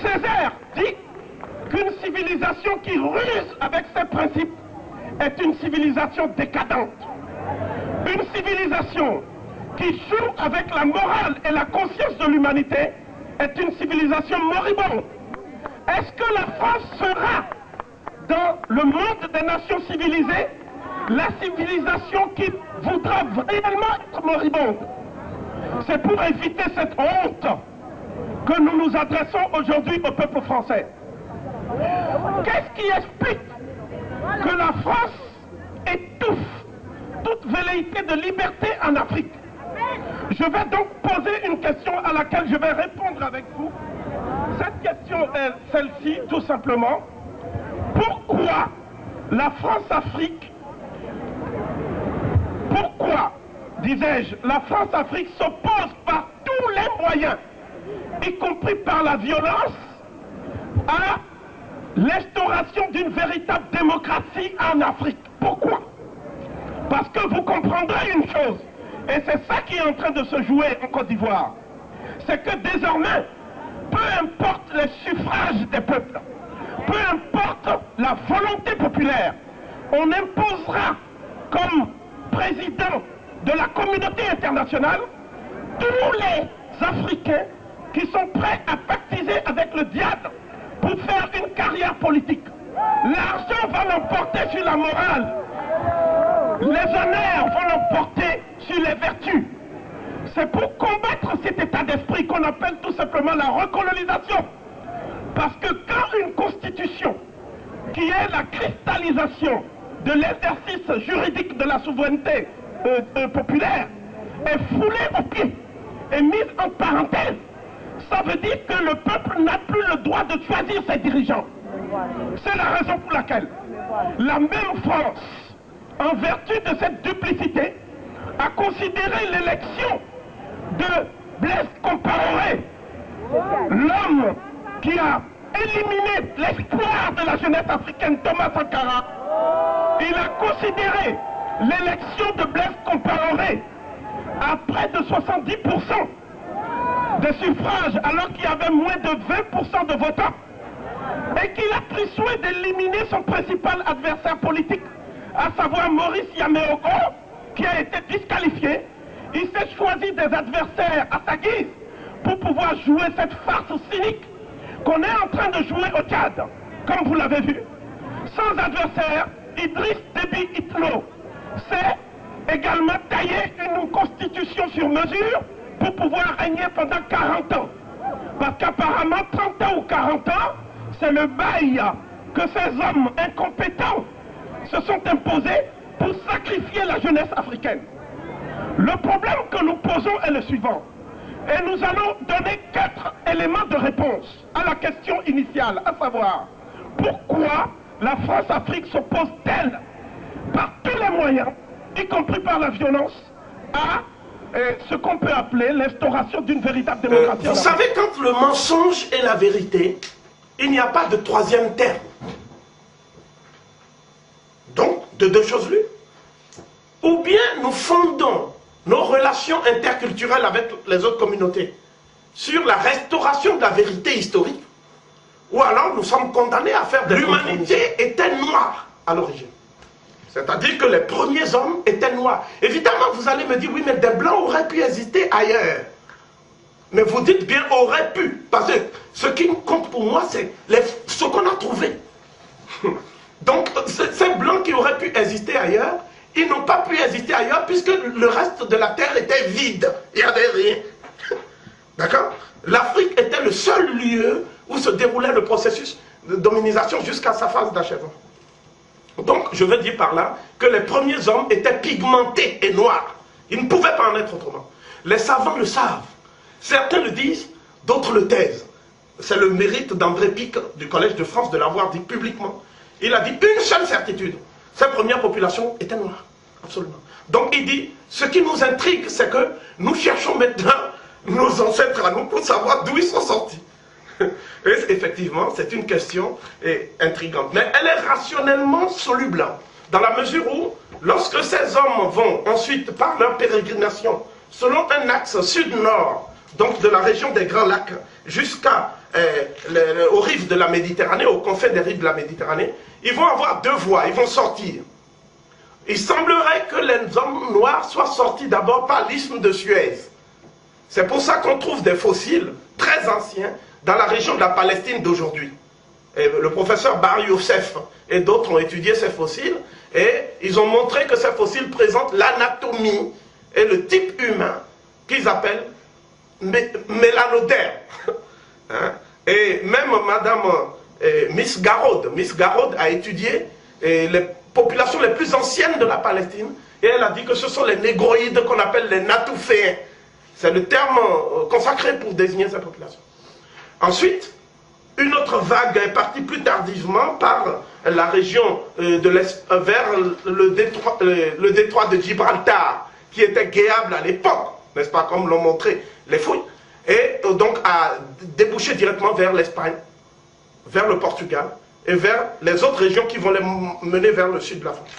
Césaire dit qu'une civilisation qui ruse avec ses principes est une civilisation décadente. Une civilisation qui joue avec la morale et la conscience de l'humanité est une civilisation moribonde. Est-ce que la France sera, dans le monde des nations civilisées, la civilisation qui voudra réellement être moribonde? C'est pour éviter cette honte que nous nous adressons aujourd'hui au peuple français. Qu'est-ce qui explique que la France étouffe toute velléité de liberté en Afrique? Je vais donc poser une question à laquelle je vais répondre avec vous. Cette question est celle-ci, tout simplement. Pourquoi la France-Afrique, pourquoi, disais-je, la France-Afrique s'oppose par tous les moyens, y compris par la violence, à l'instauration d'une véritable démocratie en Afrique? Pourquoi? Parce que vous comprendrez une chose, et c'est ça qui est en train de se jouer en Côte d'Ivoire, c'est que désormais, peu importe les suffrages des peuples, peu importe la volonté populaire, on imposera comme président de la communauté internationale tous les Africains qui sont prêts à pactiser avec le diable pour faire une carrière politique. L'argent va l'emporter sur la morale. Les honneurs vont l'emporter sur les vertus. C'est pour combattre cet état d'esprit qu'on appelle tout simplement la recolonisation. Parce que quand une constitution, qui est la cristallisation de l'exercice juridique de la souveraineté populaire, est foulée au pied et mise en parenthèse, ça veut dire que le peuple n'a plus le droit de choisir ses dirigeants. C'est la raison pour laquelle la même France, en vertu de cette duplicité, a considéré l'élection de Blaise Compaoré, l'homme qui a éliminé l'espoir de la jeunesse africaine, Thomas Sankara. Il a considéré l'élection de Blaise Compaoré à près de 70% de suffrages, alors qu'il y avait moins de 20% de votants, et qu'il a pris soin d'éliminer son principal adversaire politique, à savoir Maurice Yaméoko, qui a été disqualifié. Il s'est choisi des adversaires à sa guise pour pouvoir jouer cette farce cynique qu'on est en train de jouer au Tchad, comme vous l'avez vu. Sans adversaire, Idriss Déby Itno s'est également taillé une constitution sur mesure pour pouvoir régner pendant 40 ans. Parce qu'apparemment, 30 ans ou 40 ans, c'est le bail que ces hommes incompétents se sont imposés pour sacrifier la jeunesse africaine. Le problème que nous posons est le suivant. Et nous allons donner 4 éléments de réponse à la question initiale, à savoir, pourquoi la France-Afrique s'oppose-t-elle par tous les moyens, y compris par la violence, à ce qu'on peut appeler l'instauration d'une véritable démocratie? Vous savez, quand le mensonge est la vérité, il n'y a pas de troisième terme. Donc, de deux choses l'une. Ou bien nous fondons nos relations interculturelles avec les autres communautés sur la restauration de la vérité historique, ou alors nous sommes condamnés à faire de l'humanité était noire à l'origine. C'est-à-dire que les premiers hommes étaient noirs. Évidemment, vous allez me dire, oui, mais des blancs auraient pu exister ailleurs. Mais vous dites bien aurait pu, parce que ce qui compte pour moi, c'est ce qu'on a trouvé. Donc, ces blancs qui auraient pu exister ailleurs, ils n'ont pas pu exister ailleurs puisque le reste de la terre était vide. Il n'y avait rien. D'accord? L'Afrique était le seul lieu où se déroulait le processus de dominisation jusqu'à sa phase d'achèvement. Donc, je veux dire par là que les premiers hommes étaient pigmentés et noirs. Ils ne pouvaient pas en être autrement. Les savants le savent. Certains le disent, d'autres le taisent. C'est le mérite d'André Pic du Collège de France de l'avoir dit publiquement. Il a dit une seule certitude. Ces premières populations étaient noires. Absolument. Donc il dit, ce qui nous intrigue, c'est que nous cherchons maintenant nos ancêtres à nous pour savoir d'où ils sont sortis. Et effectivement, c'est une question intrigante. Mais elle est rationnellement soluble. Dans la mesure où, lorsque ces hommes vont ensuite, par leur pérégrination, selon un axe sud-nord, donc de la région des Grands Lacs, jusqu'à aux rives de la Méditerranée, aux confins des rives de la Méditerranée, ils vont avoir deux voies, ils vont sortir. Il semblerait que les hommes noirs soient sortis d'abord par l'isthme de Suez. C'est pour ça qu'on trouve des fossiles très anciens dans la région de la Palestine d'aujourd'hui. Le professeur Bar Youssef et d'autres ont étudié ces fossiles et ils ont montré que ces fossiles présentent l'anatomie et le type humain qu'ils appellent mélanoderme. Hein? Et même Madame Miss Garrod a étudié les populations les plus anciennes de la Palestine et elle a dit que ce sont les négroïdes qu'on appelle les Natouféens. C'est le terme consacré pour désigner ces populations. Ensuite, une autre vague est partie plus tardivement par la région vers le détroit de Gibraltar, qui était guéable à l'époque, n'est-ce pas, comme l'ont montré les fouilles, et donc a débouché directement vers l'Espagne, vers le Portugal, et vers les autres régions qui vont les mener vers le sud de la France.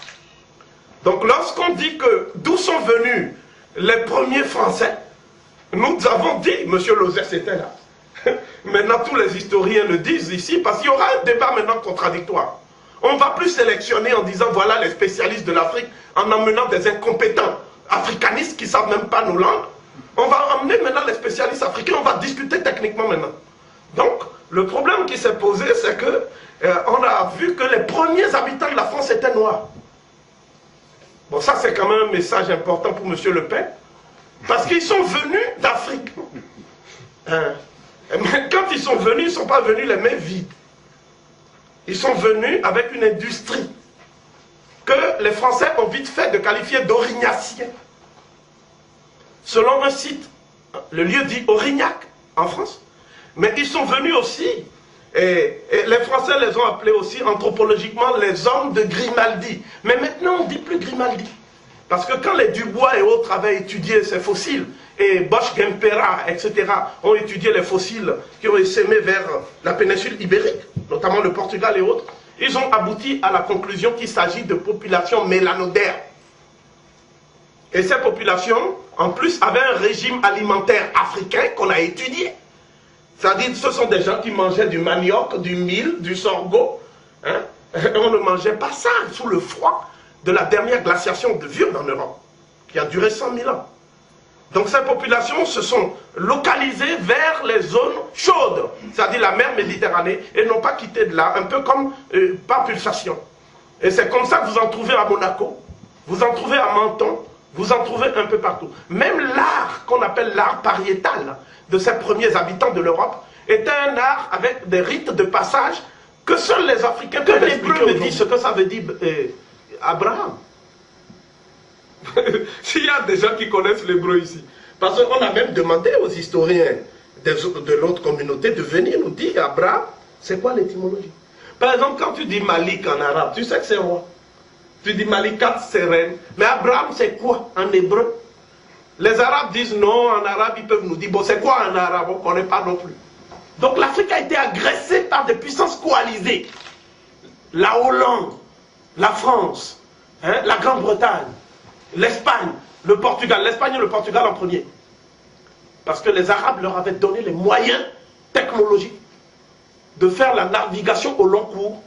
Donc lorsqu'on dit que d'où sont venus les premiers Français, nous avons dit, M. Lozès était là, maintenant tous les historiens le disent ici, parce qu'il y aura un débat maintenant contradictoire. On ne va plus sélectionner en disant voilà les spécialistes de l'Afrique en emmenant des incompétents africanistes qui ne savent même pas nos langues. On va emmener maintenant les spécialistes africains, on va discuter techniquement maintenant. Donc le problème qui s'est posé, c'est que on a vu que les premiers habitants de la France étaient noirs. Bon, ça c'est quand même un message important pour M. Le Pen, parce qu'ils sont venus d'Afrique. Mais quand ils sont venus, ils ne sont pas venus les mains vides. Ils sont venus avec une industrie que les Français ont vite fait de qualifier d'orignacien. Selon un site, le lieu dit Aurignac, en France. Mais ils sont venus aussi, et les Français les ont appelés aussi anthropologiquement les hommes de Grimaldi. Mais maintenant on ne dit plus Grimaldi. Parce que quand les Dubois et autres avaient étudié ces fossiles, et Bosch-Guempera, etc., ont étudié les fossiles qui ont essaimé vers la péninsule ibérique, notamment le Portugal et autres, ils ont abouti à la conclusion qu'il s'agit de populations mélanodermes. Et ces populations, en plus, avaient un régime alimentaire africain qu'on a étudié. C'est-à-dire, ce sont des gens qui mangeaient du manioc, du mil, du sorgho. Hein? On ne mangeait pas ça sous le froid de la dernière glaciation de Würm en Europe, qui a duré 100 000 ans. Donc ces populations se sont localisées vers les zones chaudes, c'est-à-dire la mer Méditerranée, et n'ont pas quitté de là, un peu comme par pulsation. Et c'est comme ça que vous en trouvez à Monaco, vous en trouvez à Menton, vous en trouvez un peu partout. Même l'art qu'on appelle l'art pariétal de ces premiers habitants de l'Europe était un art avec des rites de passage que seuls les Africains peuvent expliquer. Me dit ce que ça veut dire Abraham. S'il y a des gens qui connaissent l'hébreu ici, parce qu'on a même demandé aux historiens de l'autre communauté de venir nous dire Abraham, c'est quoi l'étymologie? Par exemple, quand tu dis Malik en arabe, tu sais que c'est roi. Tu dis Malikat, c'est reine. Mais Abraham, c'est quoi en hébreu? Les Arabes disent non, en arabe, ils peuvent nous dire, bon, c'est quoi en arabe? On ne connaît pas non plus. Donc l'Afrique a été agressée par des puissances coalisées. La Hollande, la France, hein, la Grande-Bretagne, l'Espagne, le Portugal. L'Espagne et le Portugal en premier. Parce que les Arabes leur avaient donné les moyens technologiques de faire la navigation au long cours.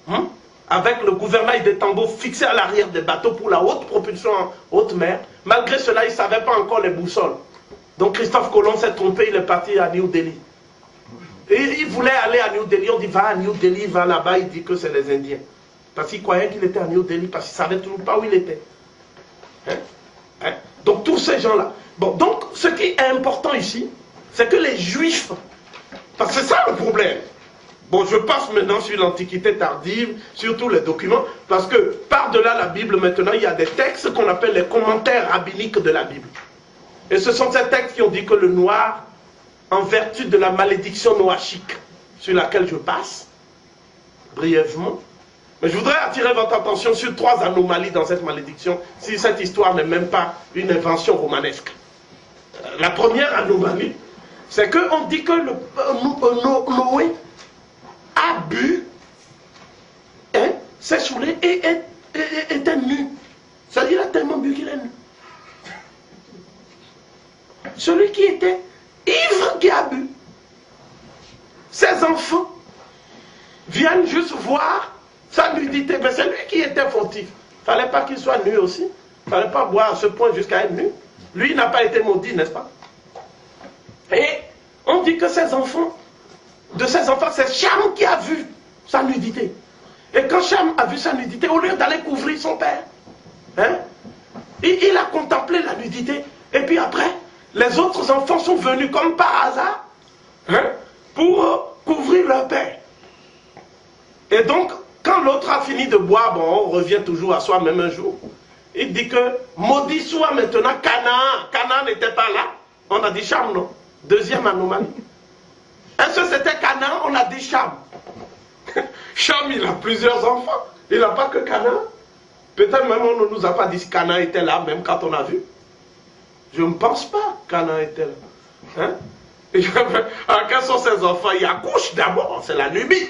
Hein, avec le gouvernail des tambours fixé à l'arrière des bateaux pour la haute propulsion en haute mer. Malgré cela, ils ne savaient pas encore les boussoles. Donc Christophe Colomb s'est trompé, il est parti à New Delhi. Et il voulait aller à New Delhi, on dit va à New Delhi, va là-bas, il dit que c'est les Indiens. Parce qu'il croyait qu'il était à New Delhi, parce qu'il ne savait toujours pas où il était. Hein? Hein? Donc tous ces gens-là. Bon, donc ce qui est important ici, c'est que les Juifs, parce que c'est ça le problème. Bon, je passe maintenant sur l'Antiquité tardive, sur tous les documents, parce que par-delà la Bible, maintenant, il y a des textes qu'on appelle les commentaires rabbiniques de la Bible. Et ce sont ces textes qui ont dit que le noir, en vertu de la malédiction noachique, sur laquelle je passe, brièvement, mais je voudrais attirer votre attention sur 3 anomalies dans cette malédiction, si cette histoire n'est même pas une invention romanesque. La première anomalie, c'est qu'on dit que Noé a bu, hein, s'est saoulé et était nu. C'est-à-dire qu'il a tellement bu qu'il est nu. Celui qui était ivre qui a bu. Ses enfants viennent juste voir sa nudité. Mais c'est lui qui était fautif. Il ne fallait pas qu'il soit nu aussi. Il ne fallait pas boire à ce point jusqu'à être nu. Lui, il n'a pas été maudit, n'est-ce pas? Et on dit que ses enfants, c'est Cham qui a vu sa nudité. Et quand Cham a vu sa nudité, au lieu d'aller couvrir son père, hein, il a contemplé la nudité. Et puis après, les autres enfants sont venus comme par hasard, hein, pour couvrir leur père. Et donc, quand l'autre a fini de boire, bon, on revient toujours à soi-même un jour. Il dit que maudit soit maintenant Canaan. Canaan n'était pas là. On a dit Cham, non? Deuxième anomalie. Est-ce que c'était Canaan? On a dit Cham. Cham, il a plusieurs enfants. Il n'a pas que Canaan. Peut-être même on ne nous a pas dit si Canaan était là, même quand on a vu. Je ne pense pas que Canaan était là. Hein? Quels sont ses enfants? Il accouche d'abord, c'est la Nubie.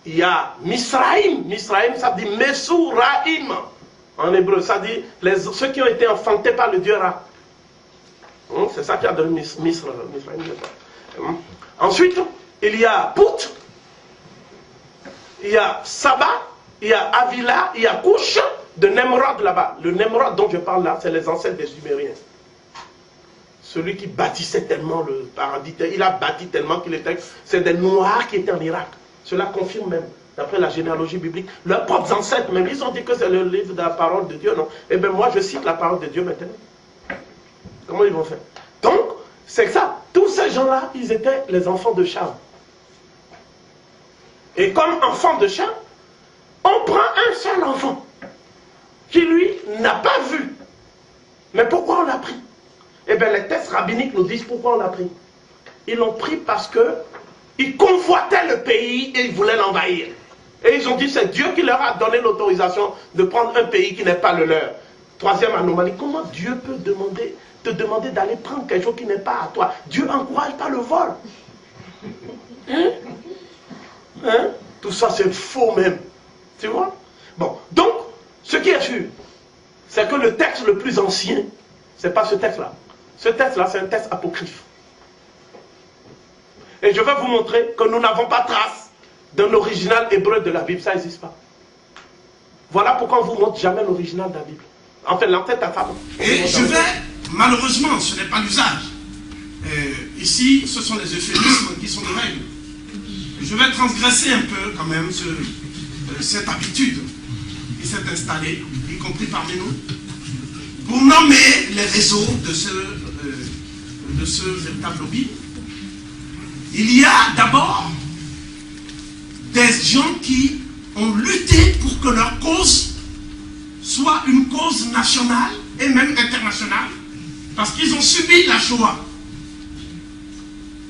Il y a Misraïm. Misraïm, ça dit Mesuraïm. En hébreu, ça dit ceux qui ont été enfantés par le dieu Ra. C'est ça qui a donné Misraïm. Ensuite, il y a Pout. Il y a Saba. Il y a Avila. Il y a Couche de Nemrod là-bas. Le Nemrod dont je parle là, c'est les ancêtres des Sumériens. Celui qui bâtissait tellement le paradis. Il a bâti tellement qu'il était... C'est des Noirs qui étaient en Irak. Cela confirme même, d'après la généalogie biblique, leurs propres ancêtres même, ils ont dit que c'est le livre de la parole de Dieu, non? Eh bien moi je cite la parole de Dieu maintenant. Comment ils vont faire? Donc, c'est ça, tous ces gens-là, ils étaient les enfants de Cham. Et comme enfant de Cham, on prend un seul enfant, qui lui n'a pas vu. Mais pourquoi on l'a pris? Eh bien les textes rabbiniques nous disent pourquoi on l'a pris. Ils l'ont pris parce que ils convoitaient le pays et ils voulaient l'envahir. Et ils ont dit, c'est Dieu qui leur a donné l'autorisation de prendre un pays qui n'est pas le leur. Troisième anomalie, comment Dieu peut te demander d'aller prendre quelque chose qui n'est pas à toi? Dieu n'encourage pas le vol. Hein? Hein? Tout ça, c'est faux même. Tu vois? Bon, donc, ce qui est sûr, c'est que le texte le plus ancien, c'est pas ce texte-là. Ce texte-là, c'est un texte apocryphe. Et je vais vous montrer que nous n'avons pas trace d'un original hébreu de la Bible. Ça n'existe pas. Voilà pourquoi on ne vous montre jamais l'original de la Bible. Enfin, l'entête à femme. Et je vais, malheureusement, ce n'est pas l'usage. Ici, ce sont les euphémismes qui sont de règle. Je vais transgresser un peu quand même cette habitude qui s'est installée, y compris parmi nous, pour nommer les réseaux de ce véritable lobby. Il y a d'abord des gens qui ont lutté pour que leur cause soit une cause nationale et même internationale, parce qu'ils ont subi la Shoah.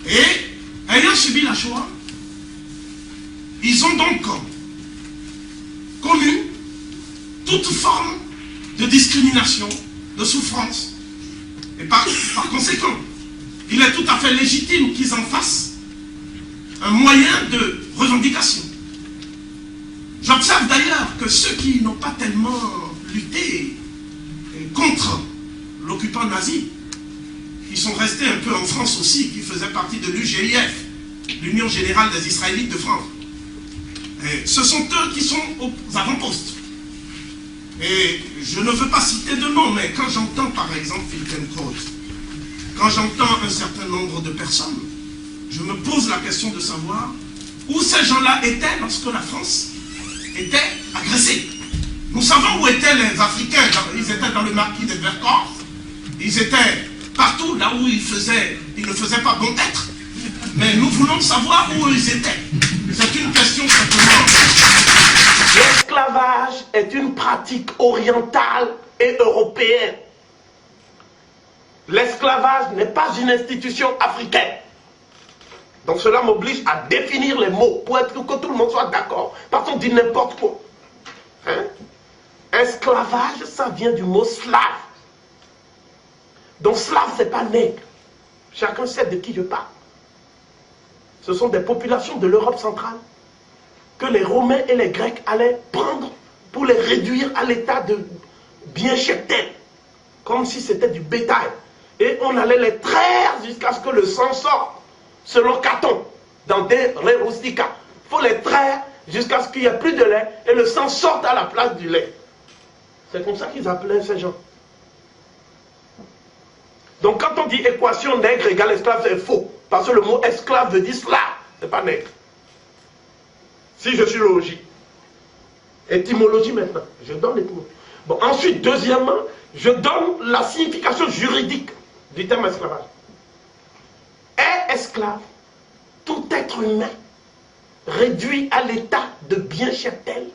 Et ayant subi la Shoah, ils ont donc connu toute forme de discrimination, de souffrance. Et par conséquent, il est tout à fait légitime qu'ils en fassent un moyen de revendication. J'observe d'ailleurs que ceux qui n'ont pas tellement lutté contre l'occupant nazi, qui sont restés un peu en France aussi, qui faisaient partie de l'UGIF, l'Union Générale des Israélites de France, et ce sont eux qui sont aux avant-postes. Et je ne veux pas citer de nom, mais quand j'entends par exemple Finkielkraut, quand j'entends un certain nombre de personnes, je me pose la question de savoir où ces gens-là étaient lorsque la France était agressée. Nous savons où étaient les Africains. Ils étaient dans le maquis de Vercors. Ils étaient partout là où ils ne faisaient pas bon être. Mais nous voulons savoir où ils étaient. C'est une question simplement. L'esclavage est une pratique orientale et européenne. L'esclavage n'est pas une institution africaine. Donc cela m'oblige à définir les mots pour être que tout le monde soit d'accord. Parce qu'on dit n'importe quoi. Hein? Esclavage, ça vient du mot slave. Donc slave, c'est pas nègre. Chacun sait de qui je parle. Ce sont des populations de l'Europe centrale que les Romains et les Grecs allaient prendre pour les réduire à l'état de bien cheptel, comme si c'était du bétail. et on allait les traire jusqu'à ce que le sang sorte, selon Caton, dans des Re Rustica. Il faut les traire jusqu'à ce qu'il n'y ait plus de lait et le sang sorte à la place du lait. C'est comme ça qu'ils appelaient ces gens. Donc quand on dit équation nègre égale esclave, c'est faux. Parce que le mot esclave veut dire slave, c'est pas nègre. Si je suis logique. Étymologie maintenant, je donne l'étymologie. Bon, ensuite, deuxièmement, je donne la signification juridique du terme esclavage. Est esclave tout être humain réduit à l'état de bien cheptel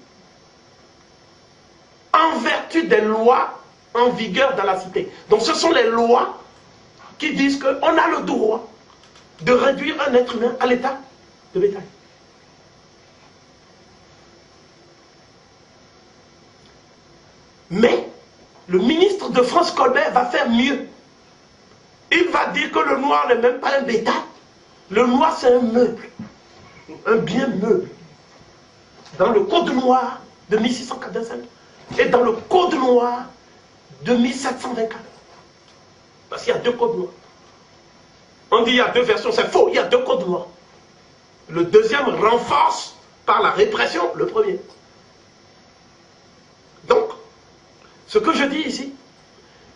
en vertu des lois en vigueur dans la cité. Donc ce sont les lois qui disent qu'on a le droit de réduire un être humain à l'état de bétail. Mais le ministre de France Colbert va faire mieux. Il va dire que le noir n'est même pas un bétail. Le noir c'est un meuble, un bien meuble. Dans le code noir de 1685 et dans le code noir de 1724. Parce qu'il y a deux codes noirs. On dit qu'il y a deux versions, c'est faux, il y a deux codes noirs. Le deuxième renforce par la répression le premier. Donc, ce que je dis ici,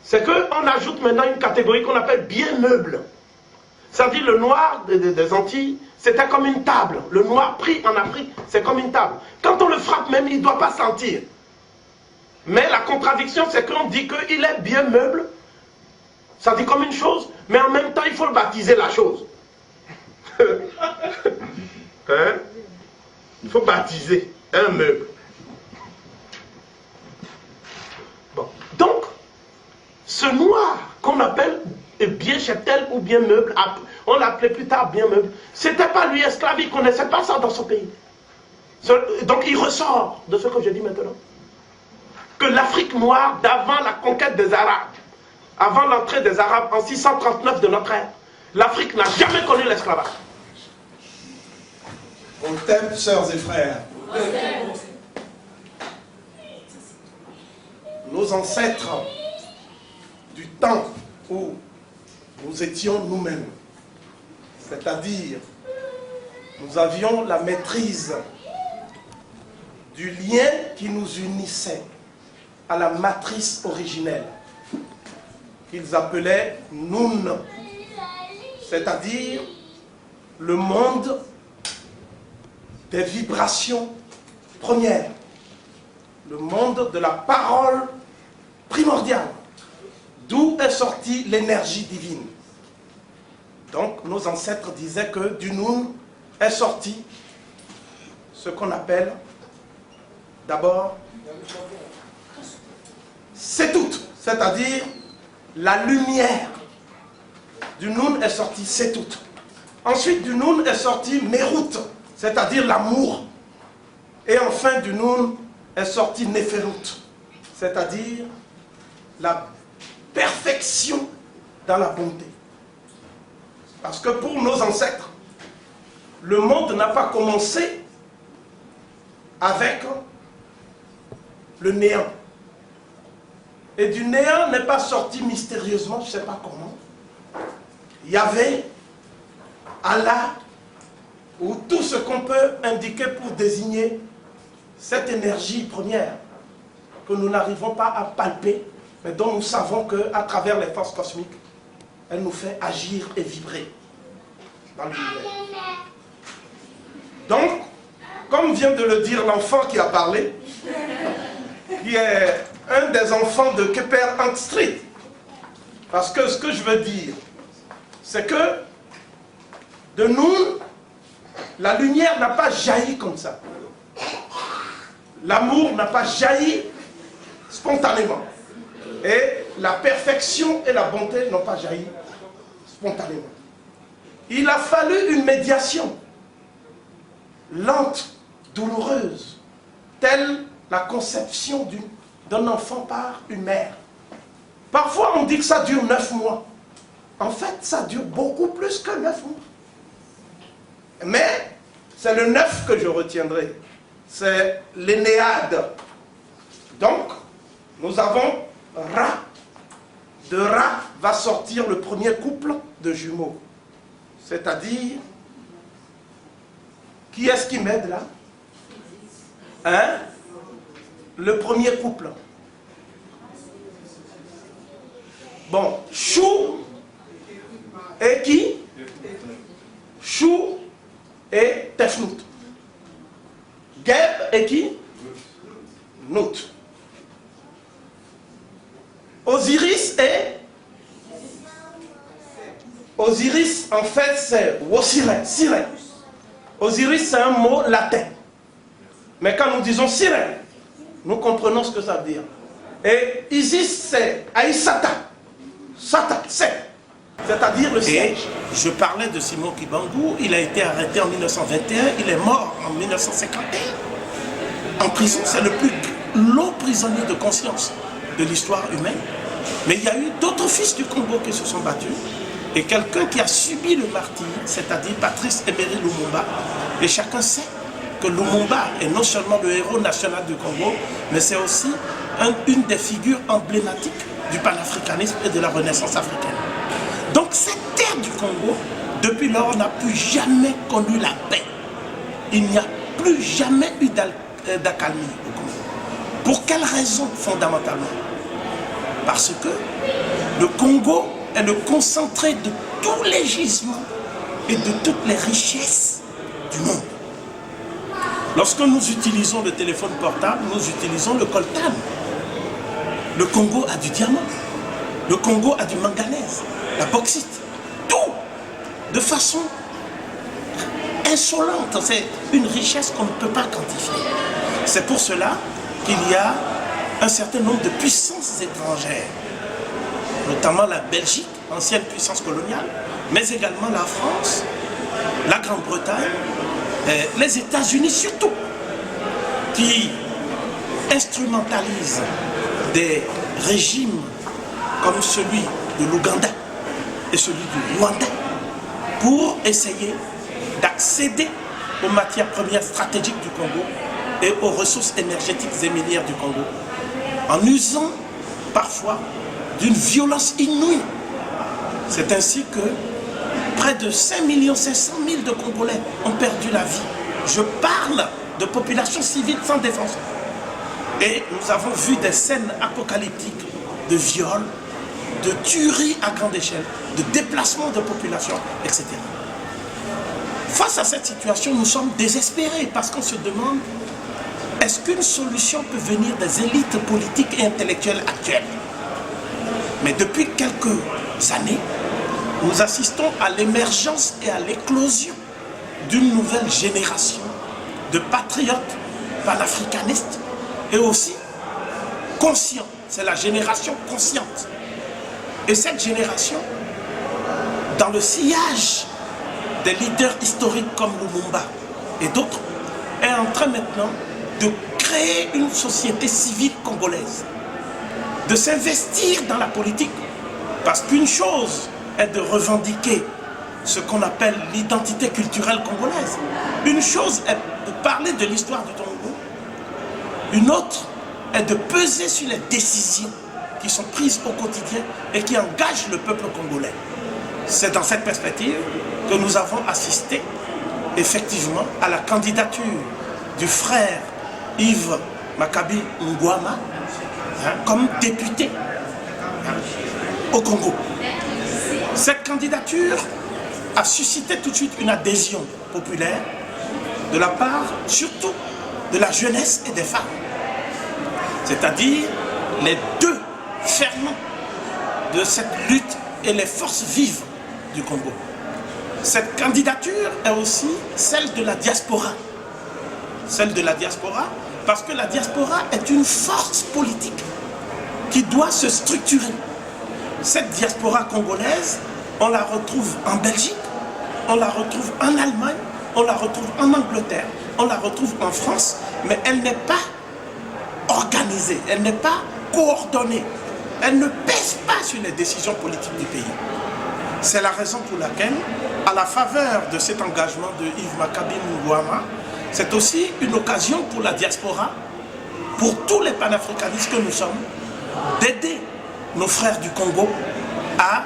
c'est qu'on ajoute maintenant une catégorie qu'on appelle bien meuble. C'est-à-dire le noir des Antilles, c'était comme une table. Le noir pris en Afrique, c'est comme une table. Quand on le frappe même, il ne doit pas sentir. Mais la contradiction, c'est qu'on dit qu'il est bien meuble. Ça dit comme une chose, mais en même temps, il faut le baptiser la chose. Hein? Il faut baptiser un meuble. Bon. Donc, ce noir qu'on appelle bien cheptel ou bien meuble, on l'appelait plus tard bien meuble, c'était pas lui esclave, il ne connaissait pas ça dans son pays. Donc il ressort de ce que je dis maintenant, que l'Afrique noire, d'avant la conquête des Arabes, avant l'entrée des Arabes en 639 de notre ère, l'Afrique n'a jamais connu l'esclavage. On t'aime, sœurs et frères. Nos ancêtres du temps où nous étions nous-mêmes, c'est-à-dire nous avions la maîtrise du lien qui nous unissait à la matrice originelle, qu'ils appelaient Nun, c'est-à-dire le monde des vibrations premières, le monde de la parole primordiale, d'où est sortie l'énergie divine. Donc nos ancêtres disaient que du Nun est sorti ce qu'on appelle d'abord Setut, c'est-à-dire la lumière. Du Nun est sorti Setut. Ensuite du Nun est sorti Merut, c'est-à-dire l'amour. Et enfin du Nun est sorti Neferut, c'est-à-dire la perfection dans la bonté. Parce que pour nos ancêtres, le monde n'a pas commencé avec le néant. Et du néant n'est pas sorti mystérieusement, je ne sais pas comment. Il y avait Allah, ou tout ce qu'on peut indiquer pour désigner cette énergie première que nous n'arrivons pas à palper, mais dont nous savons qu'à travers les forces cosmiques, elle nous fait agir et vibrer dans l'univers. Donc, comme vient de le dire l'enfant qui a parlé, qui est un des enfants de Keper Angstreet, parce que ce que je veux dire, c'est que de nous, la lumière n'a pas jailli comme ça. L'amour n'a pas jailli spontanément. Et la perfection et la bonté n'ont pas jailli spontanément. Il a fallu une médiation lente, douloureuse, telle la conception d'un enfant par une mère. Parfois on dit que ça dure 9 mois. En fait, ça dure beaucoup plus que 9 mois. Mais c'est le 9 que je retiendrai. C'est l'énéade. Donc, nous avons Ra, de Ra va sortir le premier couple de jumeaux. C'est-à-dire, qui est-ce qui m'aide là? Hein? Le premier couple. Bon, Chou et qui? Chou et Tefnout. Geb et qui? Nout. Osiris et? Osiris, en fait, c'est Wosire, Sirène. Osiris, c'est un mot latin. Mais quand nous disons Sirène, nous comprenons ce que ça veut dire. Et Isis, c'est Aïsata. Sata, c'est-à-dire le siège. Je parlais de Simon Kibangou, il a été arrêté en 1921, il est mort en 1951. En prison, c'est le plus long prisonnier de conscience de l'histoire humaine. Mais il y a eu d'autres fils du Congo qui se sont battus. Et quelqu'un qui a subi le martyre, c'est-à-dire Patrice Emery Lumumba. Et chacun sait que Lumumba est non seulement le héros national du Congo, mais c'est aussi une des figures emblématiques du panafricanisme et de la renaissance africaine. Donc cette terre du Congo, depuis lors, n'a plus jamais connu la paix. Il n'y a plus jamais eu d'accalmie au Congo. Pour quelle raison fondamentalement? Parce que le Congo est le concentré de tous les gisements et de toutes les richesses du monde. Lorsque nous utilisons le téléphone portable, nous utilisons le coltan. Le Congo a du diamant, le Congo a du manganèse, la bauxite, tout de façon insolente. C'est une richesse qu'on ne peut pas quantifier. C'est pour cela qu'il y a un certain nombre de puissances étrangères, notamment la Belgique, ancienne puissance coloniale, mais également la France, la Grande-Bretagne, les États-Unis surtout, qui instrumentalisent des régimes comme celui de l'Ouganda et celui du Rwanda pour essayer d'accéder aux matières premières stratégiques du Congo et aux ressources énergétiques et minières du Congo, en usant parfois d'une violence inouïe. C'est ainsi que près de 5 500 000 de Congolais ont perdu la vie. Je parle de populations civiles sans défense. Et nous avons vu des scènes apocalyptiques de viols, de tueries à grande échelle, de déplacement de populations, etc. Face à cette situation, nous sommes désespérés parce qu'on se demande, est-ce qu'une solution peut venir des élites politiques et intellectuelles actuelles? Mais depuis quelques années, nous assistons à l'émergence et à l'éclosion d'une nouvelle génération de patriotes panafricanistes et aussi conscients. C'est la génération consciente. Et cette génération, dans le sillage des leaders historiques comme Lumumba et d'autres, est en train maintenant de créer une société civile congolaise, de s'investir dans la politique, parce qu'une chose est de revendiquer ce qu'on appelle l'identité culturelle congolaise. Une chose est de parler de l'histoire du Congo, une autre est de peser sur les décisions qui sont prises au quotidien et qui engagent le peuple congolais. C'est dans cette perspective que nous avons assisté effectivement à la candidature du frère Yves Maccabi Ngouama comme député au Congo. Cette candidature a suscité tout de suite une adhésion populaire de la part surtout de la jeunesse et des femmes. C'est-à-dire les deux ferments de cette lutte et les forces vives du Congo. Cette candidature est aussi celle de la diaspora. Celle de la diaspora, parce que la diaspora est une force politique qui doit se structurer. Cette diaspora congolaise, on la retrouve en Belgique, on la retrouve en Allemagne, on la retrouve en Angleterre, on la retrouve en France, mais elle n'est pas organisée, elle n'est pas coordonnée, elle ne pèse pas sur les décisions politiques du pays. C'est la raison pour laquelle, à la faveur de cet engagement de Yves Maccabi Ngouama, c'est aussi une occasion pour la diaspora, pour tous les panafricanistes que nous sommes, d'aider nos frères du Congo à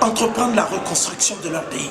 entreprendre la reconstruction de leur pays.